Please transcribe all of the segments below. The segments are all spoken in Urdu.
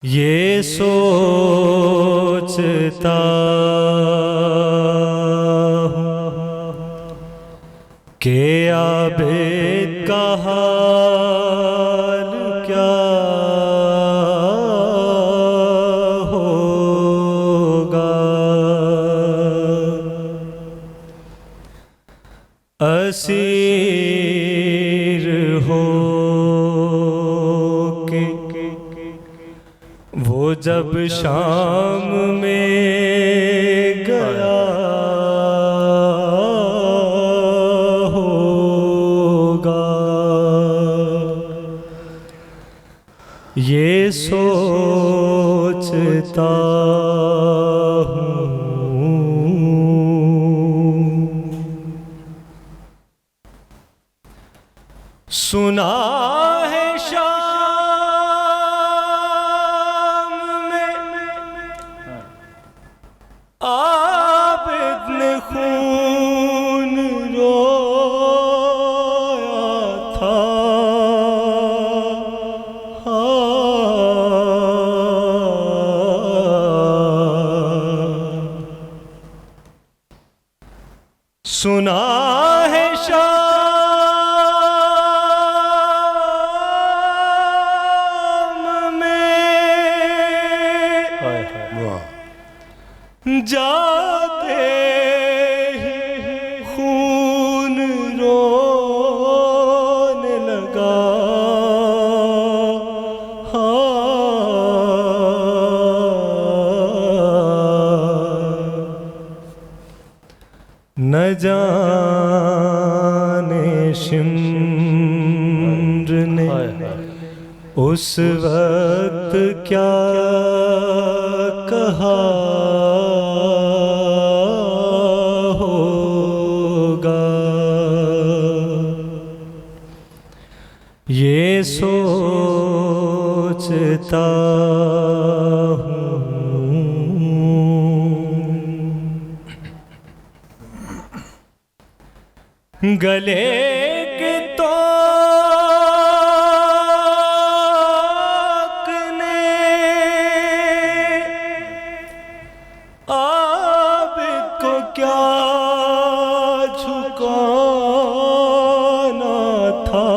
یہ سوچتا ہوں کہ عابد کا حال کیا ہوگا، اسیر ہو کے وہ جب شام میں گیا ہوگا، یہ سوچتا ہوں۔ سنا ہے شام میں عابد نے خون رویا تھا، سنا ہے شام میں جاتے ہی خون رونے لگا، نہ جانے شمر نے اس وقت کیا کہا ہوگا، یہ سوچتا ہوں۔ گلے کے طوق نے عابد کو کیا جھکانا تھا،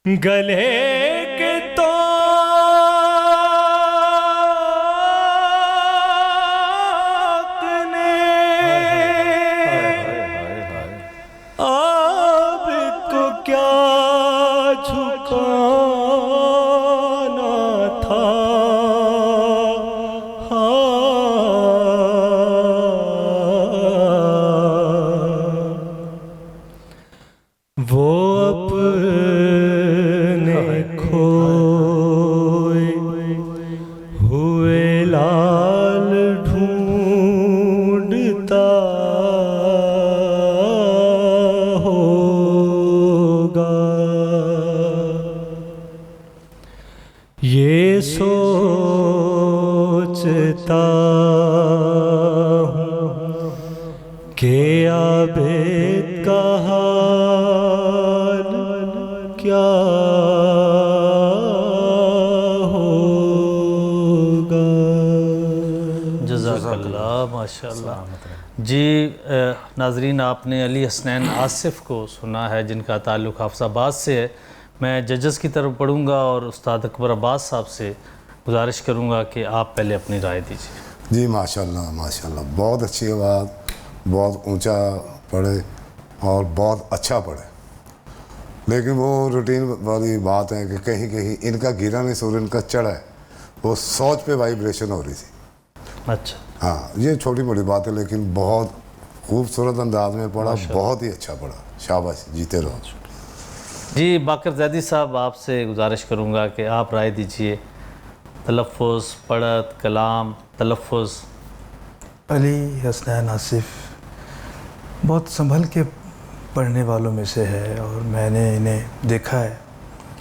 گلے کے طوق نے عابد کو کیا جھکانا تھا، وہ اپنے کھوئے ہوئے لال ڈھونڈتا ہوگا، یہ سوچتا ہوں کہ عابد کا حال کیا ہوگا۔ جزاک اللہ، ماشاءاللہ۔ جی ناظرین، آپ نے علی حسنین آصف کو سنا ہے جن کا تعلق حافظ آباد سے ہے۔ میں ججز کی طرف پڑھوں گا اور استاد اکبر عباس صاحب سے گزارش کروں گا کہ آپ پہلے اپنی رائے دیجیے۔ جی ماشاءاللہ ماشاءاللہ، بہت اچھی آواز، بہت اونچا پڑھے اور بہت اچھا پڑھے، لیکن وہ روٹین والی بات ہے کہ کہیں کہیں ان کا گرا نہیں سور ان کا چڑھا ہے، وہ سوچ پہ وائبریشن ہو رہی تھی۔ اچھا، ہاں یہ چھوٹی بڑی بات ہے لیکن بہت خوبصورت انداز میں پڑھا، بہت ہی اچھا پڑھا، شاباش، جیتے رہو۔ جی باقر زیدی صاحب، آپ سے گزارش کروں گا کہ آپ رائے دیجیے، تلفظ، پڑھت، کلام، تلفظ۔ علی حسنین آصف بہت سنبھل کے پڑھنے والوں میں سے ہے، اور میں نے انہیں دیکھا ہے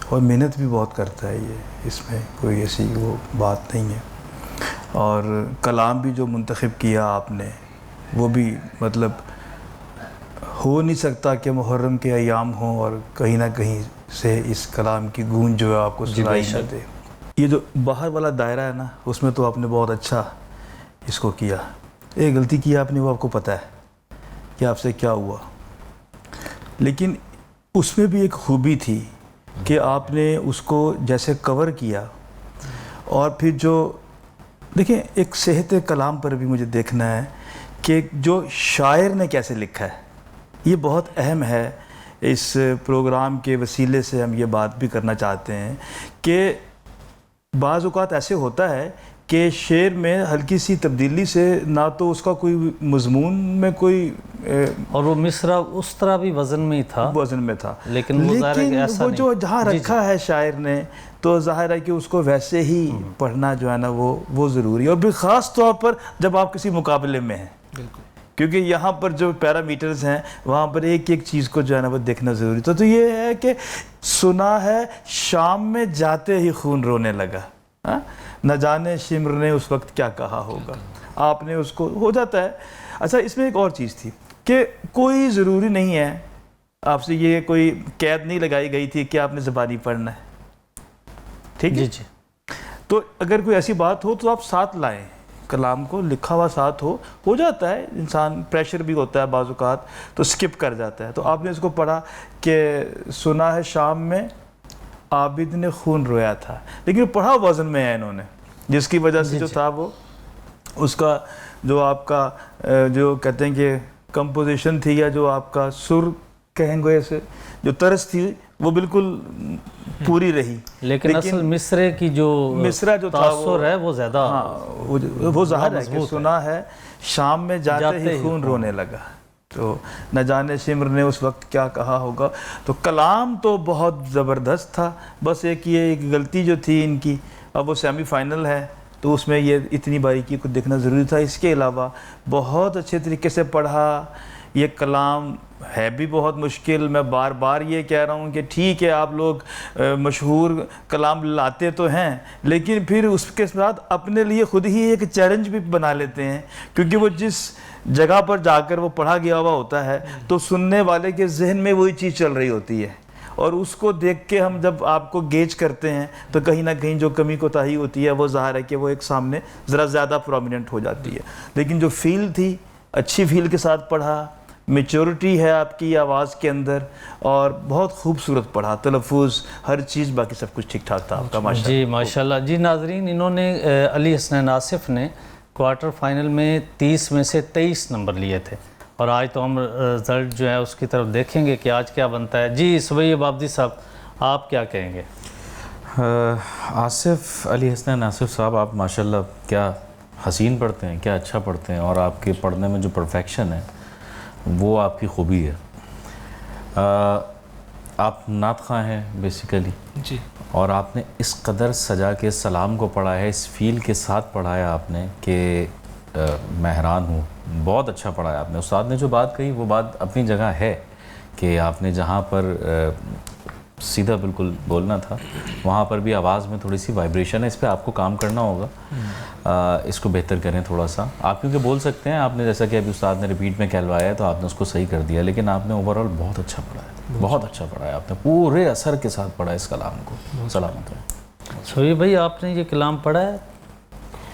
اور محنت بھی بہت کرتا ہے، یہ اس میں کوئی ایسی وہ بات نہیں ہے۔ اور کلام بھی جو منتخب کیا آپ نے، وہ بھی مطلب ہو نہیں سکتا کہ محرم کے ایام ہوں اور کہیں نہ کہیں سے اس کلام کی گونج جو ہے آپ کو سنائی نہ دے. یہ جو باہر والا دائرہ ہے نا، اس میں تو آپ نے بہت اچھا اس کو کیا. ایک غلطی کی آپ نے، وہ آپ کو پتہ ہے کہ آپ سے کیا ہوا، لیکن اس میں بھی ایک خوبی تھی کہ آپ نے اس کو جیسے کور کیا. اور پھر جو دیکھیں، ایک صحت کلام پر بھی مجھے دیکھنا ہے کہ جو شاعر نے کیسے لکھا ہے، یہ بہت اہم ہے. اس پروگرام کے وسیلے سے ہم یہ بات بھی کرنا چاہتے ہیں کہ بعض اوقات ایسے ہوتا ہے کہ شعر میں ہلکی سی تبدیلی سے نہ تو اس کا کوئی مضمون میں کوئی اور وہ مصرع اس طرح بھی وزن میں ہی تھا، وزن میں تھا، لیکن وہ ظاہر ہے کہ ایسا وہ نہیں. جو جہاں رکھا ہے شاعر نے، تو ظاہر ہے کہ اس کو ویسے ہی پڑھنا جو ہے نا وہ ضروری ہے. اور بھی خاص طور پر جب آپ کسی مقابلے میں ہیں، کیونکہ یہاں پر جو پیرامیٹرز ہیں وہاں پر ایک ایک چیز کو جو ہے نا وہ دیکھنا ضروری تھا. تو یہ ہے کہ سنا ہے شام میں جاتے ہی خون رونے لگا، نہ جانے شمر نے اس وقت کیا کہا ہوگا. آپ نے اس کو ہو جاتا ہے. اچھا، اس میں ایک اور چیز تھی کہ کوئی ضروری نہیں ہے، آپ سے یہ کوئی قید نہیں لگائی گئی تھی کہ آپ نے زبانی پڑھنا ہے، ٹھیک ہے؟ جی. تو اگر کوئی ایسی بات ہو تو آپ ساتھ لائیں، کلام کو لکھا ہوا ساتھ ہو جاتا ہے. انسان پریشر بھی ہوتا ہے بعض اوقات تو سکپ کر جاتا ہے. تو آپ نے اس کو پڑھا کہ سنا ہے شام میں عابد نے خون رویا تھا، لیکن پڑھا وزن میں ہے انہوں نے، جس کی وجہ سے جو تھا وہ اس کا جو آپ کا جو کہتے ہیں کہ کمپوزیشن تھی، یا جو آپ کا سر کہیں گے سے جو طرز تھی، وہ بالکل پوری رہی. لیکن اصل مصرے کی جو مصرع جو تاثر ہے وہ زیادہ، وہ ظاہر ہے کہ سنا ہے شام میں جاتے ہی خون رونے لگا، تو نہ جانے شمر نے اس وقت کیا کہا ہوگا. تو کلام تو بہت زبردست تھا. بس ایک غلطی جو تھی ان کی، اب وہ سیمی فائنل ہے تو اس میں یہ اتنی باریکی کو دیکھنا ضروری تھا. اس کے علاوہ بہت اچھے طریقے سے پڑھا. یہ کلام ہے بھی بہت مشکل. میں بار بار یہ کہہ رہا ہوں کہ ٹھیک ہے آپ لوگ مشہور کلام لاتے تو ہیں، لیکن پھر اس کے ساتھ اپنے لیے خود ہی ایک چیلنج بھی بنا لیتے ہیں، کیونکہ وہ جس جگہ پر جا کر وہ پڑھا گیا ہوا ہوتا ہے تو سننے والے کے ذہن میں وہی چیز چل رہی ہوتی ہے، اور اس کو دیکھ کے ہم جب آپ کو گیج کرتے ہیں تو کہیں نہ کہیں جو کمی کوتاہی ہوتی ہے وہ ظاہر ہے کہ وہ ایک سامنے ذرا زیادہ پرومیننٹ ہو جاتی ہے. لیکن جو فیل تھی، اچھی فیل کے ساتھ پڑھا، میچورٹی ہے آپ کی آواز کے اندر، اور بہت خوبصورت پڑھا. تلفظ، ہر چیز، باقی سب کچھ ٹھیک ٹھاک تھا آپ کا. ماشاءاللہ. جی ماشاءاللہ. جی ناظرین، انہوں نے علی حسنین آصف نے کوارٹر فائنل میں 30 میں سے 23 نمبر لیے تھے، اور آج تو ہم رزلٹ جو ہے اس کی طرف دیکھیں گے کہ آج کیا بنتا ہے. جی سبیہ آبادی صاحب، آپ کیا کہیں گے؟ آصف، علی حسنین آصف صاحب، آپ ماشاءاللہ کیا حسین پڑھتے ہیں، کیا اچھا پڑھتے ہیں، اور آپ کے پڑھنے میں جو پرفیکشن ہے وہ آپ کی خوبی ہے. آپ نعت خواں ہیں بیسیکلی، جی، اور آپ نے اس قدر سجا کے سلام کو پڑھا ہے، اس فیل کے ساتھ پڑھا ہے آپ نے کہ میں حیران ہوں. بہت اچھا پڑھا ہے آپ نے. استاد نے جو بات کہی وہ بات اپنی جگہ ہے کہ آپ نے جہاں پر سیدھا بالکل بولنا تھا وہاں پر بھی آواز میں تھوڑی سی وائبریشن ہے. اس پہ آپ کو کام کرنا ہوگا، اس کو بہتر کریں تھوڑا سا. آپ کیونکہ بول سکتے ہیں، آپ نے جیسا کہ ابھی استاد نے ریپیٹ میں کہلوایا ہے تو آپ نے اس کو صحیح کر دیا، لیکن آپ نے اوورآل بہت اچھا پڑھا ہے، بہت اچھا پڑھا ہے. آپ نے پورے اثر کے ساتھ پڑھا اس کلام کو. سلامت رہے. سبیہ بھائی، آپ نے یہ کلام پڑھا ہے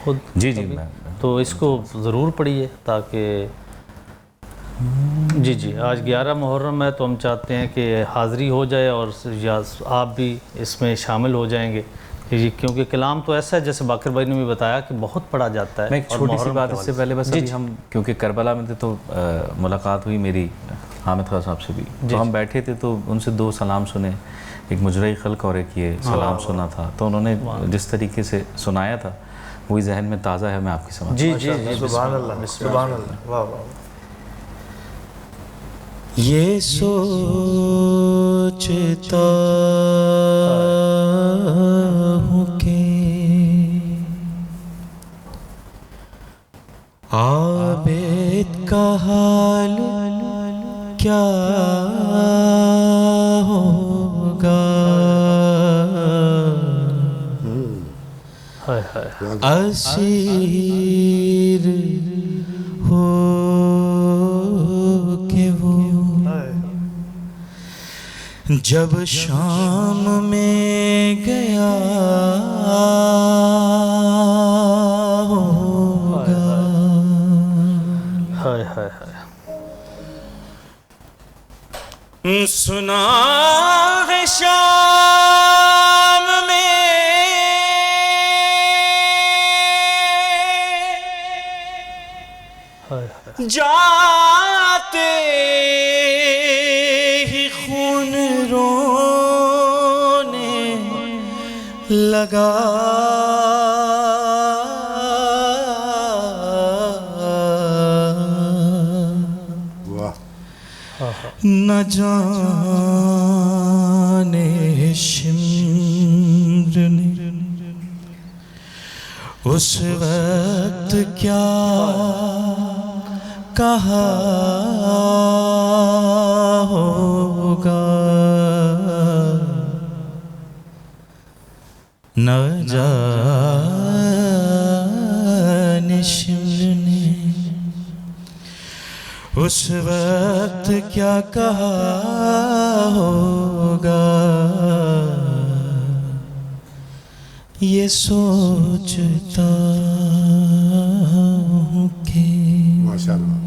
خود؟ جی جی، میں تو اس کو ضرور پڑھیے تاکہ جی آج 11 محرم ہے تو ہم چاہتے ہیں کہ حاضری ہو جائے اور یا آپ بھی اس میں شامل ہو جائیں گے، کیونکہ کلام تو ایسا ہے جیسے باقر بھائی نے بھی بتایا کہ بہت پڑھا جاتا ہے. ایک چھوٹی سی بات اس سے پہلے، بس ابھی ہم کیونکہ کربلا میں تھے تو ملاقات ہوئی میری حامد خان صاحب سے بھی، تو ہم بیٹھے تھے تو ان سے 2 سلام سنے، ایک مجرعی خلق اور ایک یہ سلام سنا تھا. تو انہوں نے جس طریقے سے سنایا تھا وہی ذہن میں تازہ ہے. میں آپ کی سمجھ. جی سبحان اللہ، سبحان اللہ. واہ واہ. یہ سوچتا ہوں کہ عابد کا حال کیا ہوگا، اسیر ہو جب شام میں گیا ہوگا. ہائے ہائے ہائے. سنا ہے شام میں ہائے ہائے. جاتے ہی خون رونے لگا. واہ نہ جانے شمر نے اس وقت کیا کہا ہوگا. نہ جانے شمر نے اس وقت کیا کہا ہوگا. یہ سوچتا ہوں کہ ماشاء اللہ.